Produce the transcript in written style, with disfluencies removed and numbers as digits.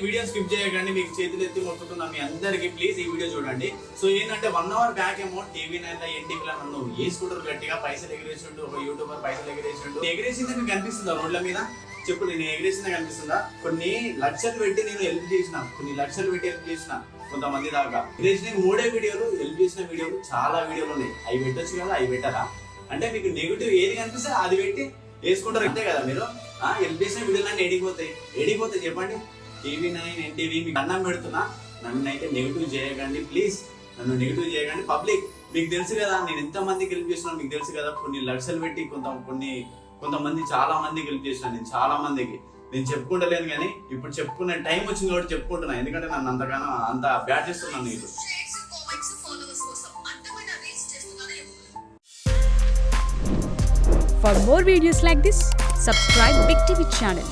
Video skip చేయకండి, మీకు చేతులు ఎత్తి మొక్కుతున్నా మీ అందరికి, ప్లీజ్ ఈ వీడియో చూడండి. సో ఏంటంటే 1 అవర్ బ్యాక్ ఏమో TV9 ఎన్టీవీలో నన్ను ఏ స్కూటర్ గట్టిగా పైసలు ఎగిరేసిండు, ఒక యూట్యూబర్ పైసలు ఎగిరేసిండు. ఎగిరేసింది మీకు కనిపిస్తుందా రోడ్ల మీద? చెప్పు, నేను ఎగిరేసిందే కనిపిస్తుందా? కొన్ని లక్షలు పెట్టి నేను హెల్ప్ చేసిన, కొన్ని లక్షలు పెట్టి హెల్ప్ చేసిన కొంతమంది దాకా. ఎగిరేసిన 3 వీడియోలు, హెల్ప్ చేసిన వీడియోలు చాలా వీడియోలు ఉన్నాయి. అవి పెట్టొచ్చు కదా, అవి పెట్టారా? అంటే మీకు నెగిటివ్ ఏది కనిపిస్తే అది పెట్టి వేసుకుంటారు అంతే కదా మీరు. హెల్ప్ చేసిన వీడియోలు అన్నీ ఎడిగిపోతాయి చెప్పండి. TV9 ఎన్టీవీ మీకు అన్నం పెడుతున్నా, నన్ను అయితే నెగిటివ్ చేయకండి ప్లీజ్, నన్ను నెగిటివ్ చేయకండి. పబ్లిక్ మీకు తెలుసు కదా నేను ఎంత మందికి హెల్ప్ చేస్తున్నాను, మీకు తెలుసు కదా. కొన్ని లక్షలు పెట్టి కొంతమంది చాలా మందికి హెల్ప్ చేస్తున్నాను నేను, చాలా మందికి. నేను చెప్పుకుంటలేను కానీ ఇప్పుడు చెప్పుకునే టైం వచ్చింది కాబట్టి చెప్పుకుంటున్నా, ఎందుకంటే నన్ను అంత బ్యాడ్ చేస్తున్నాను నేను. For more videos like this, subscribe Big TV channel.